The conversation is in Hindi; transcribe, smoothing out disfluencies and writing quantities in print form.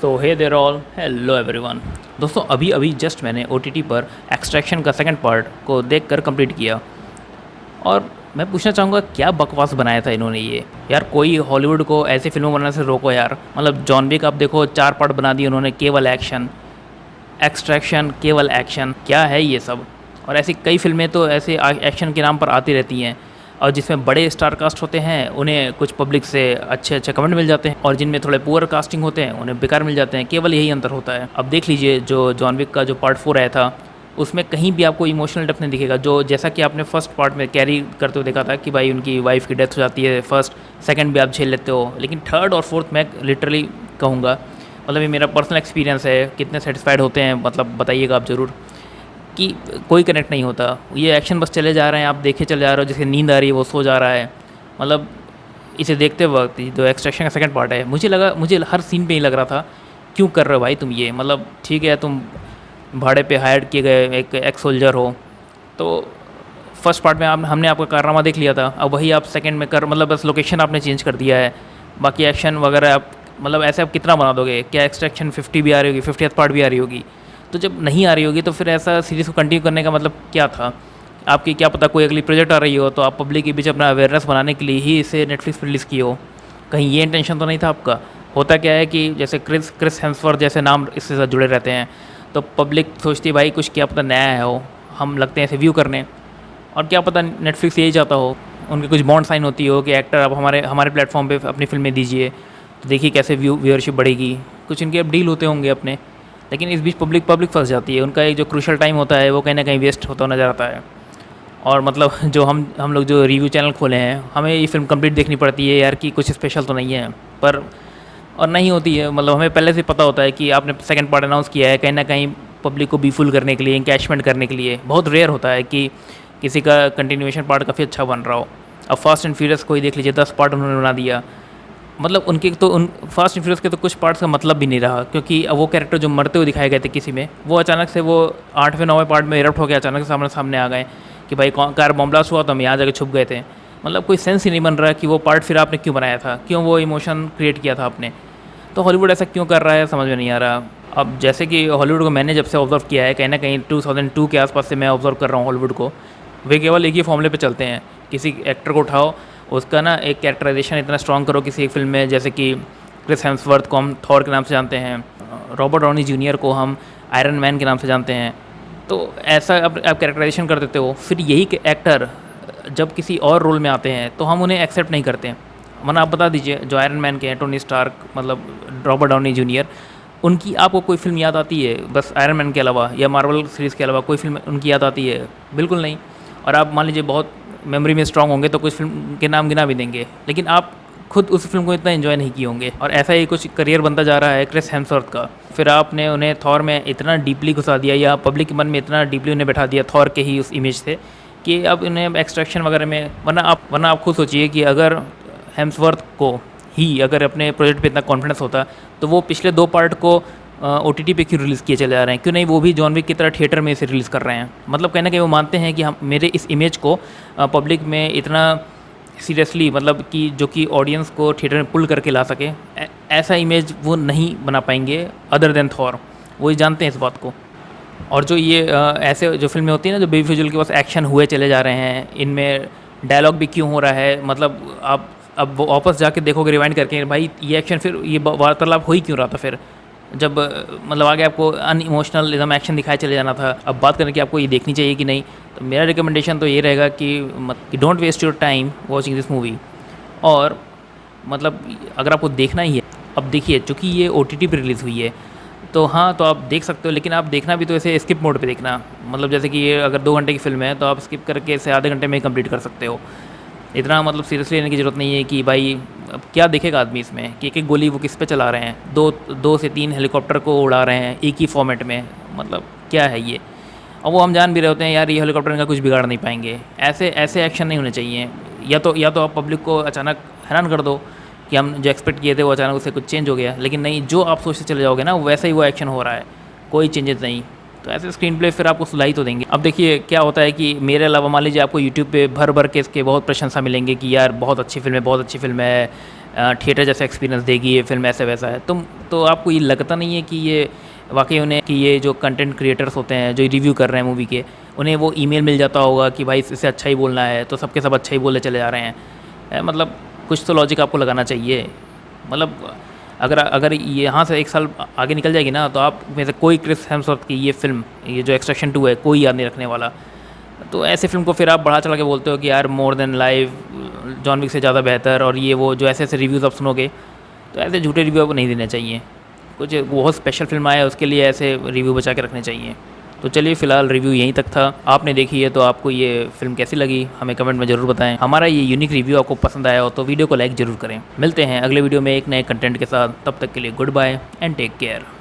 So hey there all, hello everyone. दोस्तों अभी अभी जस्ट मैंने OTT पर एक्सट्रैक्शन का सेकंड पार्ट को देखकर कंप्लीट किया और मैं पूछना चाहूँगा क्या बकवास बनाया था इन्होंने ये। यार कोई हॉलीवुड को ऐसी फिल्मों बनाने से रोको यार। मतलब जॉन विक आप देखो 4 पार्ट बना दिए उन्होंने, केवल एक्शन। एक्सट्रैक्शन केवल एक्शन, क्या है ये सब। और ऐसी कई फिल्में तो ऐसे एक्शन के नाम पर आती रहती हैं और जिसमें बड़े स्टार कास्ट होते हैं उन्हें कुछ पब्लिक से अच्छे अच्छे कमेंट मिल जाते हैं और जिनमें थोड़े पुअर कास्टिंग होते हैं उन्हें बेकार मिल जाते हैं। केवल यही अंतर होता है। अब देख लीजिए जो जॉन विक का जो पार्ट 4 आया था उसमें कहीं भी आपको इमोशनल डेप्थ नहीं दिखेगा। जो जैसा कि आपने फर्स्ट पार्ट में कैरी करते हुए देखा था कि भाई उनकी वाइफ की डेथ हो जाती है, फर्स्ट सेकंड भी आप झेल लेते हो, लेकिन थर्ड और फोर्थ मैं लिटरली कहूँगा, मतलब ये मेरा पर्सनल एक्सपीरियंस है, कितने सेटिस्फाइड होते हैं मतलब बताइएगा आप ज़रूर, कि कोई कनेक्ट नहीं होता। ये एक्शन बस चले जा रहे हैं, आप देखे चले जा रहे हो, जिसकी नींद आ रही है वो सो जा रहा है। मतलब इसे देखते वक्त जो एक्सट्रैक्शन का सेकंड पार्ट है, मुझे हर सीन पे ही लग रहा था क्यों कर रहे हो भाई तुम ये। मतलब ठीक है तुम भाड़े पे हायर किए गए एक एक्स सोल्जर हो, तो फर्स्ट पार्ट में हमने आपका कारनामा देख लिया था, अब वही आप सेकंड में कर मतलब बस लोकेशन आपने चेंज कर दिया है, बाकी एक्शन वगैरह आप मतलब ऐसे आप कितना बना दोगे। क्या एक्सट्रैक्शन 50 भी आ रही होगी, 50th पार्ट भी आ रही होगी, तो जब नहीं आ रही होगी तो फिर ऐसा सीरीज़ को कंटिन्यू करने का मतलब क्या था। आपकी क्या पता कोई अगली प्रोजेक्ट आ रही हो तो आप पब्लिक के बीच अपना अवेयरनेस बनाने के लिए ही इसे नेटफ्लिक्स पर रिलीज़ किए हो। कहीं ये इंटेंशन तो नहीं था आपका। होता क्या है कि जैसे क्रिस हेम्सवर्थ जैसे नाम इसके साथ जुड़े रहते हैं तो पब्लिक सोचती है भाई कुछ क्या पता नया है हो, हम लगते हैं ऐसे व्यू करने, और क्या पता नेटफ्लिक्स यही चाहता हो, उनकी कुछ बॉन्ड साइन होती हो कि एक्टर आप हमारे प्लेटफॉर्म पे अपनी फिल्में दीजिए तो देखिए कैसे व्यूअरशिप बढ़ेगी, कुछ इनके अब डील होते होंगे अपने। लेकिन इस बीच पब्लिक फंस जाती है, उनका एक जो क्रूशल टाइम होता है वो कहीं ना कहीं वेस्ट होता नज़र आता है। और मतलब जो हम लोग जो रिव्यू चैनल खोले हैं, हमें ये फिल्म कंप्लीट देखनी पड़ती है यार कि कुछ स्पेशल तो नहीं है, पर और नहीं होती है। मतलब हमें पहले से पता होता है कि आपने सेकंड पार्ट अनाउंस किया है कहीं ना कहीं पब्लिक को बीफुल करने के लिए, इंकैशमेंट करने के लिए। बहुत रेयर होता है कि किसी का कंटिन्यूएशन पार्ट काफ़ी अच्छा बन रहा हो। अब फास्ट एंड फ्यूरियस को ही देख लीजिए, 10 पार्ट उन्होंने बना दिया। मतलब उनके तो उन फास्ट एंड फ्यूरियस के तो कुछ पार्ट्स का मतलब भी नहीं रहा, क्योंकि अब वो कैरेक्टर जो मरते हुए दिखाए गए थे किसी में, वो अचानक से वो 8वें 9वें पार्ट में इरप्ट होकर अचानक से सामने आ गए कि भाई कार बम ब्लास्ट हुआ तो हम यहाँ जाके छुप गए थे। मतलब कोई सेंस ही नहीं बन रहा कि वो पार्ट फिर आपने क्यों बनाया था, क्यों वो इमोशन क्रिएट किया था आपने। तो हॉलीवुड ऐसा क्यों कर रहा है समझ में नहीं आ रहा। अब जैसे कि हॉलीवुड को मैंने जब से ऑब्जर्व किया है, कहीं ना कहीं 2002 के आसपास से मैं ऑब्जर्व कर रहा हूँ हॉलीवुड को, वे केवल एक ही फॉर्मूले पे चलते हैं। किसी एक्टर को उठाओ, उसका ना एक कैरेक्टराइजेशन इतना स्ट्रॉन्ग करो किसी एक फिल्म में, जैसे कि क्रिस हेम्सवर्थ को हम थॉर के नाम से जानते हैं, रॉबर्ट डॉनी जूनियर को हम आयरन मैन के नाम से जानते हैं। तो ऐसा आप कैरेक्टराइजेशन कर देते हो, फिर यही एक्टर जब किसी और रोल में आते हैं तो हम उन्हें एक्सेप्ट नहीं करते। वरना आप बता दीजिए जो आयरन मैन के हैं, टोनी स्टार्क, मतलब रॉबर्ट डाउनी जूनियर, उनकी आपको कोई फिल्म याद आती है बस आयरन मैन के अलावा या मार्वल सीरीज़ के अलावा कोई फिल्म उनकी याद आती है? बिल्कुल नहीं। और आप मान लीजिए बहुत मेमोरी में स्ट्रांग होंगे तो कुछ फिल्म के नाम गिना भी देंगे, लेकिन आप खुद उस फिल्म को इतना एंजॉय नहीं किए होंगे। और ऐसा ही कुछ करियर बनता जा रहा है क्रिस हेम्सवर्थ का। फिर आपने उन्हें थॉर में इतना डीपली घुसा दिया, या पब्लिक के मन में इतना डीपली उन्हें बैठा दिया थॉर के ही उस इमेज से, कि अब उन्हें एक्सट्रैक्शन वगैरह में, वरना आप खुद सोचिए कि अगर हेम्सवर्थ को ही अगर अपने प्रोजेक्ट पे इतना कॉन्फिडेंस होता तो वो पिछले 2 पार्ट को OTT पे क्यों रिलीज़ किए चले जा रहे हैं, क्यों नहीं वो भी जॉन विक की तरह थिएटर में इसे रिलीज़ कर रहे हैं। मतलब कहीं ना कहीं वो मानते हैं कि हम मेरे इस इमेज को पब्लिक में इतना सीरियसली, मतलब कि जो कि ऑडियंस को थिएटर में पुल करके ला सके, ऐसा इमेज वो नहीं बना पाएंगे अदर देन थॉर। वो ही जानते हैं इस बात को। और जो ये ऐसे जो फिल्में होती हैं ना, जो बेबी फिजुल के पास एक्शन हुए चले जा रहे हैं, इनमें डायलॉग भी क्यों हो रहा है, मतलब आप अब वापस जाके देखोगे रिवाइंड करके, भाई ये एक्शन फिर ये वार्तालाप हो ही क्यों रहा था फिर, जब मतलब आगे आपको अनइमोशनल एकदम एक्शन दिखाए चले जाना था। अब बात करें कि आपको ये देखनी चाहिए कि नहीं, तो मेरा रिकमेंडेशन तो ये रहेगा कि don't waste your time watching this movie. और मतलब अगर आपको देखना ही है, अब देखिए चूँकि ये OTT पर रिलीज़ हुई है तो हाँ, तो आप देख सकते हो, लेकिन आप देखना भी तो ऐसे स्किप मोड पे देखना। मतलब जैसे कि ये अगर 2 घंटे की फिल्म है तो आप स्किप करके इसे आधे घंटे में ही कंप्लीट कर सकते हो। इतना मतलब सीरियसली लेने की ज़रूरत नहीं है कि भाई अब क्या देखेगा आदमी इसमें कि एक गोली वो किस पे चला रहे हैं, 2 से 3 हेलीकॉप्टर को उड़ा रहे हैं एक ही फॉर्मेट में। मतलब क्या है ये। और वो हम जान भी रहे होते हैं यार ये हेलीकॉप्टर का कुछ बिगाड़ नहीं पाएंगे। ऐसे एक्शन नहीं होने चाहिए। या तो आप पब्लिक को अचानक हैरान कर दो कि हम जो एक्सपेक्ट किए थे वो अचानक उससे कुछ चेंज हो गया, लेकिन नहीं, जो आप सोचते चले जाओगे ना वैसा ही वो एक्शन हो रहा है, कोई चेंजेस नहीं। तो ऐसे स्क्रीन प्ले फिर आपको सुलाई तो देंगे। अब देखिए क्या होता है कि मेरे अलावा मान लीजिए आपको यूट्यूब पे भर के इसके बहुत प्रशंसा मिलेंगे कि यार बहुत अच्छी फिल्म है, बहुत अच्छी फिल्म है, थिएटर जैसा एक्सपीरियंस देगी ये फिल्म, ऐसा वैसा है। तो आपको ये लगता नहीं है कि ये वाकई उन्हें, कि ये जो कंटेंट क्रिएटर्स होते हैं जो रिव्यू कर रहे हैं मूवी के, उन्हें वो ईमेल मिल जाता होगा कि भाई इससे अच्छा ही बोलना है, तो सबके सब अच्छा ही बोले चले जा रहे हैं। मतलब कुछ तो लॉजिक आपको लगाना चाहिए। मतलब अगर अगर यहाँ से 1 साल आगे निकल जाएगी ना, तो आप में से कोई क्रिस हेम्सवर्थ की ये फिल्म, ये जो एक्सट्रैक्शन 2 है, कोई याद नहीं रखने वाला। तो ऐसे फिल्म को फिर आप बढ़ा चढ़ा के बोलते हो कि यार more than live, John Wick से ज़्यादा बेहतर, और ये वो जो ऐसे ऐसे रिव्यूज़ आप सुनोगे, तो ऐसे झूठे रिव्यू आपको नहीं देने चाहिए। कुछ बहुत स्पेशल फिल्म आए उसके लिए ऐसे रिव्यू बचा के रखने चाहिए। तो चलिए फ़िलहाल रिव्यू यहीं तक था। आपने देखी है तो आपको ये फिल्म कैसी लगी हमें कमेंट में ज़रूर बताएं। हमारा ये यूनिक रिव्यू आपको पसंद आया हो तो वीडियो को लाइक ज़रूर करें। मिलते हैं अगले वीडियो में एक नए कंटेंट के साथ, तब तक के लिए goodbye and take care.